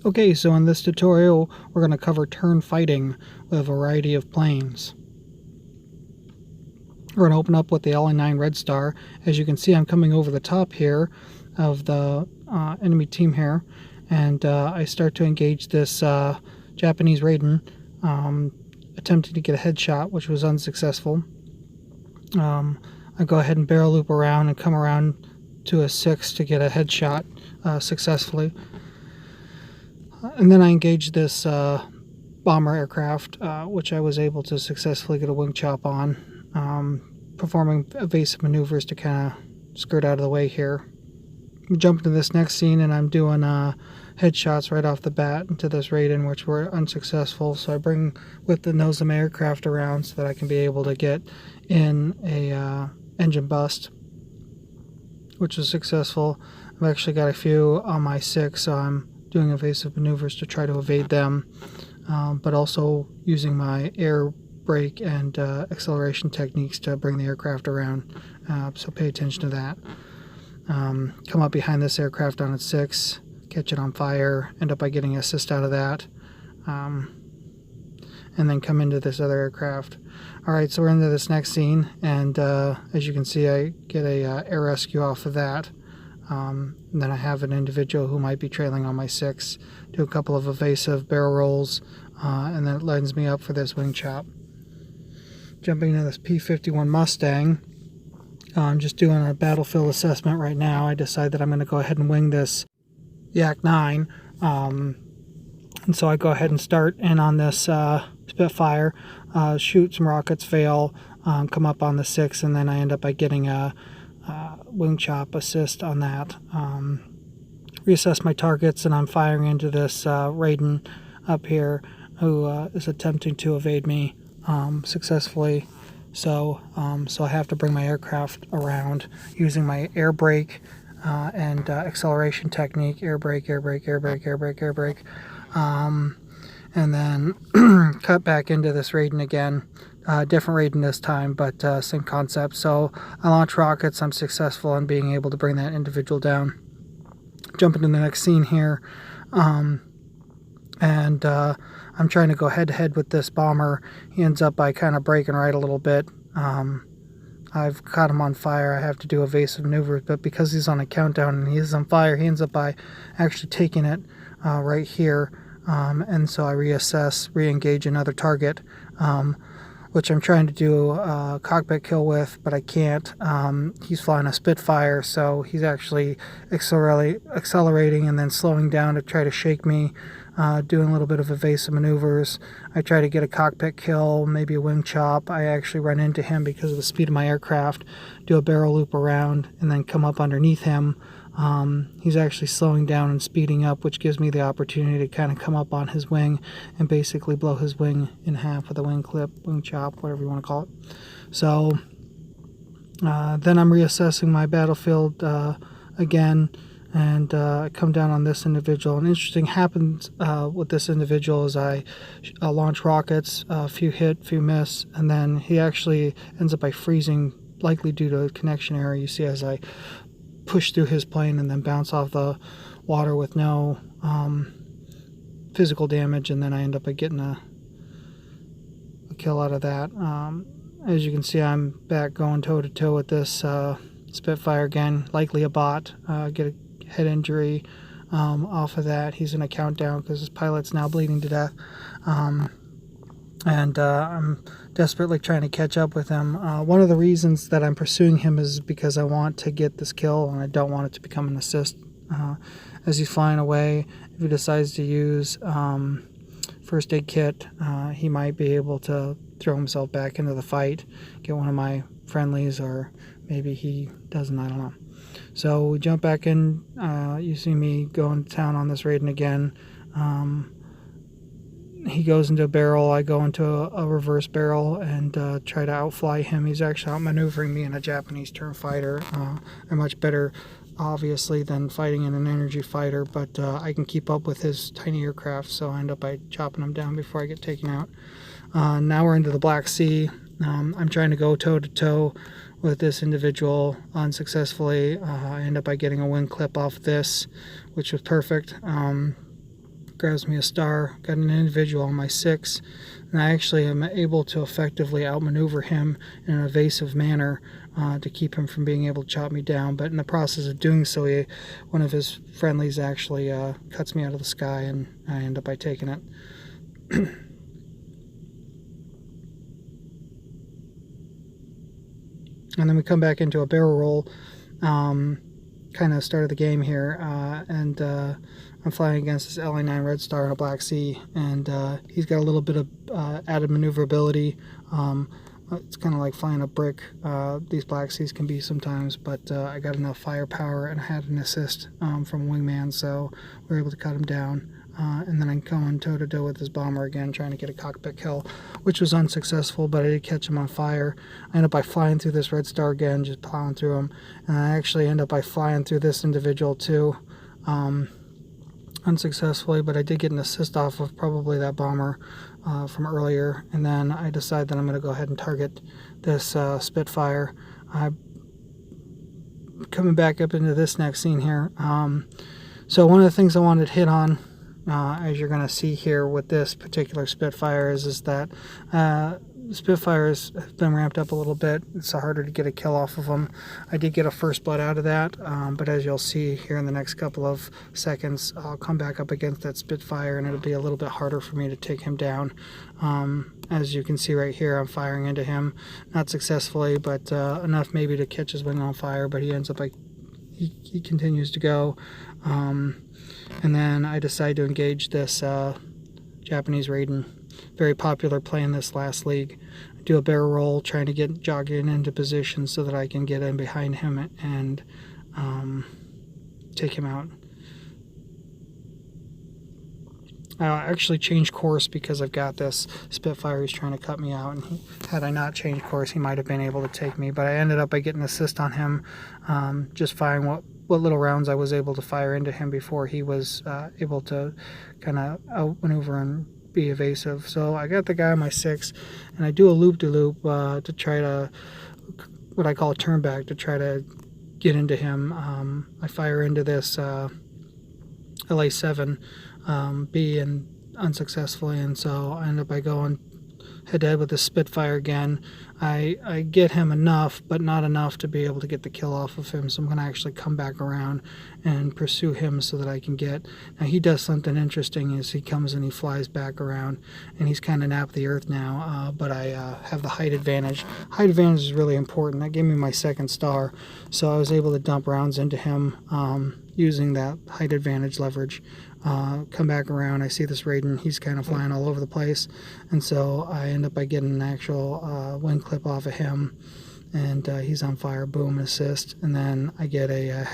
Okay, so in this tutorial, we're going to cover turn fighting with a variety of planes. We're going to open up with the LA9 Red Star. As you can see, I'm coming over the top here of the enemy team here, and I start to engage this Japanese Raiden, attempting to get a headshot, which was unsuccessful. I go ahead and barrel loop around and come around to a 6 to get a headshot successfully. And then I engaged this bomber aircraft, which I was able to successfully get a wing chop on, performing evasive maneuvers to kind of skirt out of the way here. We jump into this next scene, and I'm doing headshots right off the bat into this Raiden, which were unsuccessful. So I bring with the nose of my aircraft around so that I can be able to get in a engine bust, which was successful. I've actually got a few on my 6, so I'm doing evasive maneuvers to try to evade them, but also using my air brake and acceleration techniques to bring the aircraft around, so pay attention to that. Come up behind this aircraft on its 6, catch it on fire, end up by getting assist out of that, and then come into this other aircraft. Alright, so we're into this next scene, and as you can see, I get a air rescue off of that. And then I have an individual who might be trailing on my 6, do a couple of evasive barrel rolls, and then it lines me up for this wing chop. Jumping into this P-51 Mustang, I'm just doing a battlefield assessment right now. I decide that I'm going to go ahead and wing this Yak-9, and so I go ahead and start in on this Spitfire, shoot some rockets, fail, come up on the 6, and then I end up by getting a wing chop assist on that. Reassess my targets, and I'm firing into this Raiden up here who is attempting to evade me successfully. So I have to bring my aircraft around using my air brake and acceleration technique. Air brake, air brake, air brake, air brake, air brake. And then cut back into this Raiden again. Different Raiden this time, but same concept. So I launch rockets. I'm successful in being able to bring that individual down. Jump into the next scene here, and I'm trying to go head-to-head with this bomber. He ends up by kind of breaking right a little bit. I've caught him on fire. I have to do evasive maneuvers, but because he's on a countdown and he's on fire, he ends up by actually taking it right here. And so I reassess, re-engage another target, which I'm trying to do a cockpit kill with, but I can't. He's flying a Spitfire, so he's actually accelerating and then slowing down to try to shake me, doing a little bit of evasive maneuvers. I try to get a cockpit kill, maybe a wing chop. I actually run into him because of the speed of my aircraft, do a barrel loop around, and then come up underneath him. He's actually slowing down and speeding up, which gives me the opportunity to kind of come up on his wing and basically blow his wing in half with a wing clip, wing chop, whatever you want to call it. So then I'm reassessing my battlefield again, and I come down on this individual. And interesting happens with this individual is I launch rockets, a few hit, few miss, and then he actually ends up by freezing, likely due to a connection error. You see as I push through his plane and then bounce off the water with no physical damage, and then I end up by getting a kill out of that. As you can see, I'm back going toe-to-toe with this Spitfire again, likely a bot. Get a head injury off of that. He's in a countdown because his pilot's now bleeding to death. And I'm desperately trying to catch up with him. One of the reasons that I'm pursuing him is because I want to get this kill, and I don't want it to become an assist. As he's flying away, if he decides to use first aid kit, he might be able to throw himself back into the fight, get one of my friendlies, or maybe he doesn't, I don't know. So we jump back in. You see me going to town on this Raiden again. He goes into a barrel, I go into a reverse barrel and try to outfly him. He's actually outmaneuvering me in a Japanese turn fighter. They're much better, obviously, than fighting in an energy fighter, but I can keep up with his tiny aircraft, so I end up by chopping him down before I get taken out. Now we're into the Black Sea. I'm trying to go toe-to-toe with this individual unsuccessfully. I end up by getting a wing clip off this, which was perfect. grabs me a star. Got an individual on my 6, and I actually am able to effectively outmaneuver him in an evasive manner to keep him from being able to chop me down. But in the process of doing so, one of his friendlies actually cuts me out of the sky, and I end up by taking it. And then we come back into a barrel roll, kind of start of the game here, and I'm flying against this LA9 Red Star in a Black Sea, and he's got a little bit of added maneuverability. It's kind of like flying a brick. These Black Seas can be sometimes, but I got enough firepower and I had an assist from Wingman, so we were able to cut him down. And then I'm going toe-to-toe with this bomber again, trying to get a cockpit kill, which was unsuccessful, but I did catch him on fire. I ended up by flying through this Red Star again, just plowing through him, and I actually end up by flying through this individual too, unsuccessfully, but I did get an assist off of probably that bomber from earlier. And then I decide that I'm going to go ahead and target this Spitfire. Coming back up into this next scene here. So one of the things I wanted to hit on, as you're going to see here with this particular Spitfire, is that Spitfires have been ramped up a little bit. It's harder to get a kill off of them. I did get a first blood out of that, but as you'll see here in the next couple of seconds, I'll come back up against that Spitfire, and it'll be a little bit harder for me to take him down. As you can see right here, I'm firing into him, not successfully, but enough maybe to catch his wing on fire, but he ends up like he continues to go. And then I decide to engage this Japanese Raiden. Very popular play in this last league. I do a barrel roll, trying to get jogging into position so that I can get in behind him and take him out. I'll actually change course because I've got this Spitfire who's trying to cut me out, and had I not changed course, he might have been able to take me, but I ended up by getting an assist on him, just firing what little rounds I was able to fire into him before he was able to kind of outmaneuver and be evasive. So I got the guy on my 6, and I do a loop-de-loop to try to, what I call a turn back, to try to get into him. I fire into this LA7 B and unsuccessfully, and so I end up by going head-to-head with the Spitfire again. I get him enough, but not enough to be able to get the kill off of him, so I'm going to actually come back around and pursue him so that I can get... Now he does something interesting as he comes and he flies back around, and he's kind of napped the earth now, but I have the height advantage. Height advantage is really important. That gave me my 2nd star, so I was able to dump rounds into him using that height advantage leverage. Come back around, I see this Raiden, he's kind of flying all over the place, and so I end up by getting an actual wing clip off of him, and he's on fire, boom, assist, and then I get a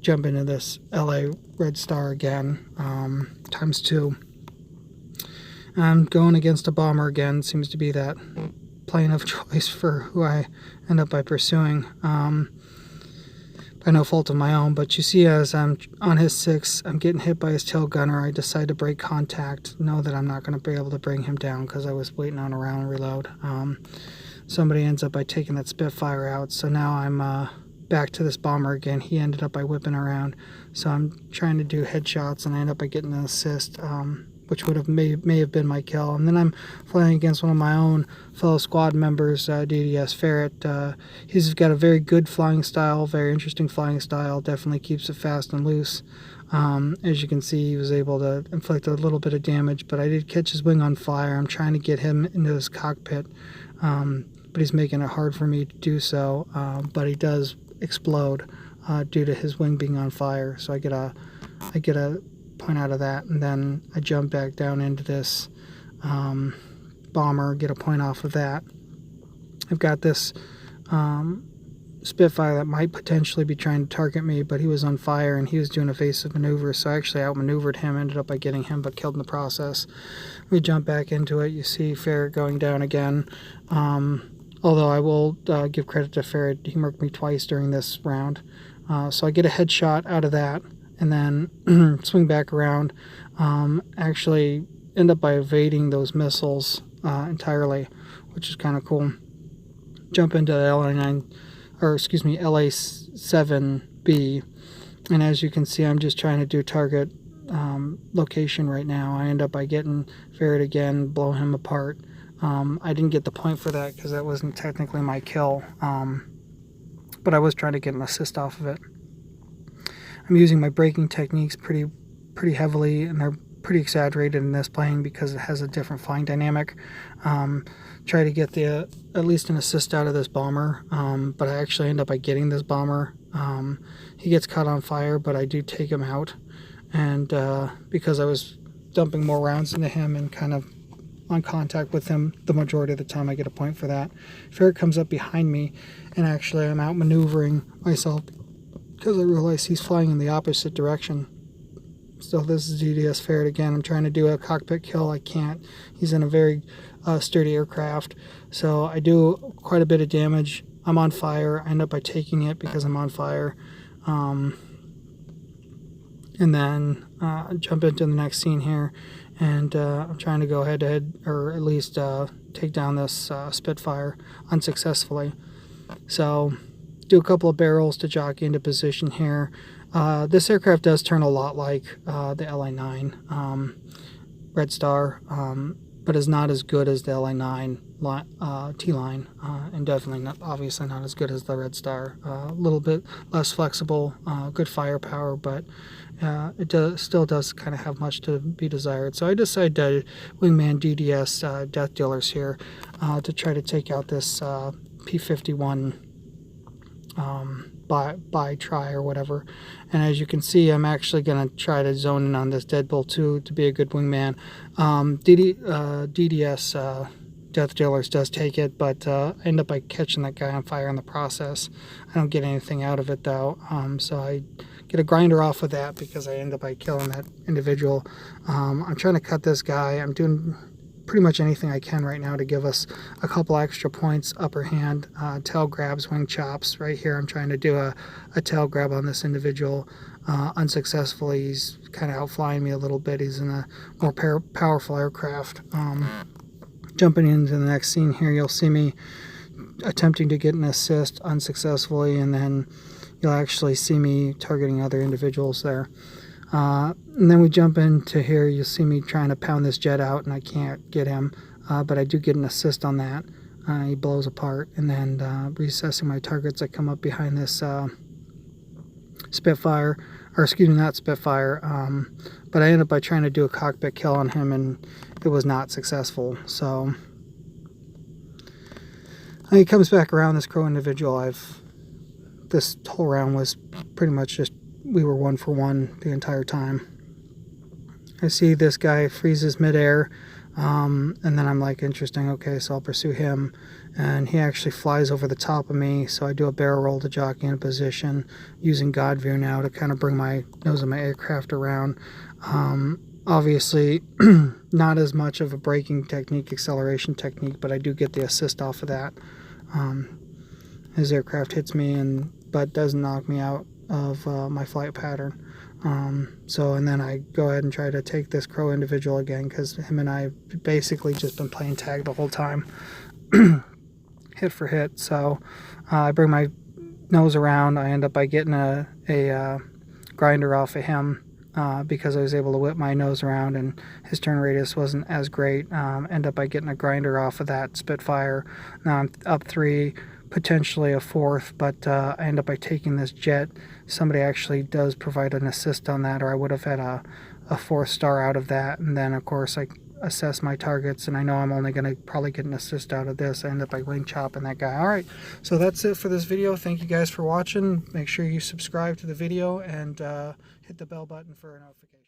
jump into this LA Red Star again, ×2. I'm going against a bomber again, seems to be that plane of choice for who I end up by pursuing. By no fault of my own, but you see as I'm on his 6, I'm getting hit by his tail gunner. I decide to break contact, know that I'm not going to be able to bring him down because I was waiting on a round reload. Somebody ends up by taking that Spitfire out, so now I'm back to this bomber again. He ended up by whipping around, so I'm trying to do headshots, and I end up by getting an assist, which would have may have been my kill. And then I'm flying against one of my own fellow squad members, DDS Ferret. He's got a very good flying style, very interesting flying style, definitely keeps it fast and loose. As you can see, he was able to inflict a little bit of damage, but I did catch his wing on fire. I'm trying to get him into his cockpit, but he's making it hard for me to do so, but he does explode due to his wing being on fire, so I get a point out of that, and then I jump back down into this bomber, get a point off of that. I've got this Spitfire that might potentially be trying to target me, but he was on fire and he was doing evasive maneuvers, so I actually outmaneuvered him, ended up by getting him, but killed in the process. We jump back into it. You see Ferret going down again, although I will give credit to Ferret, he marked me twice during this round, so I get a headshot out of that, and then swing back around, actually end up by evading those missiles entirely, which is kind of cool. Jump into the LA7B, and as you can see, I'm just trying to do target location right now. I end up by getting Ferret again, blow him apart. I didn't get the point for that because that wasn't technically my kill, but I was trying to get an assist off of it. I'm using my braking techniques pretty heavily, and they're pretty exaggerated in this plane because it has a different flying dynamic. Try to get at least an assist out of this bomber, but I actually end up by getting this bomber. He gets caught on fire, but I do take him out, and because I was dumping more rounds into him and kind of on contact with him the majority of the time, I get a point for that. Ferret comes up behind me, and actually I'm out maneuvering myself because I realize he's flying in the opposite direction. So this is DDS Ferret again. I'm trying to do a cockpit kill. I can't. He's in a very sturdy aircraft, so I do quite a bit of damage. I'm on fire. I end up by taking it because I'm on fire, and then jump into the next scene here, and I'm trying to go head to head, or at least take down this Spitfire unsuccessfully. So do a couple of barrels to jockey into position here. This aircraft does turn a lot like the LA-9 Red Star, but is not as good as the LA-9 T-line, and definitely not, obviously not as good as the Red Star. A little bit less flexible, good firepower, but it still does kind of have much to be desired. So I decided to wingman DDS Death Dealers here to try to take out this P-51 by try or whatever. And as you can see, I'm actually going to try to zone in on this Deadbolt 2 to be a good wingman. DDS Death Dealers does take it, but I end up by catching that guy on fire in the process. I don't get anything out of it though, so I get a grinder off of that because I end up by killing that individual. I'm trying to cut this guy. I'm doing pretty much anything I can right now to give us a couple extra points. Upper hand, tail grabs, wing chops. Right here I'm trying to do a tail grab on this individual. Unsuccessfully. He's kind of outflying me a little bit. He's in a more powerful aircraft. Jumping into the next scene here, you'll see me attempting to get an assist unsuccessfully, and then you'll actually see me targeting other individuals there. And then we jump into here, you'll see me trying to pound this jet out, and I can't get him, but I do get an assist on that. He blows apart, and then reassessing my targets, I come up behind this Spitfire, or excuse me, not Spitfire, but I ended up by trying to do a cockpit kill on him, and it was not successful. So he comes back around, this Crow individual. This whole round was pretty much just, we were 1 for 1 the entire time. I see this guy freezes midair, and then I'm like, interesting, okay, so I'll pursue him, and he actually flies over the top of me, so I do a barrel roll to jockey in position, using God View now to kind of bring my nose of my aircraft around. Obviously not as much of a braking technique, acceleration technique, but I do get the assist off of that. His aircraft hits me, but doesn't knock me out of my flight pattern. And then I go ahead and try to take this Crow individual again, because him and I have basically just been playing tag the whole time. Hit for hit. So I bring my nose around. I end up by getting a grinder off of him because I was able to whip my nose around, and his turn radius wasn't as great. End up by getting a grinder off of that Spitfire. Now I'm up 3, potentially a 4th, but I end up by taking this jet. Somebody actually does provide an assist on that, or I would have had a 4th star out of that. And then of course I assess my targets, and I know I'm only going to probably get an assist out of this. I end up by wing chopping that guy. Alright, so that's it for this video. Thank you guys for watching. Make sure you subscribe to the video and hit the bell button for a notification.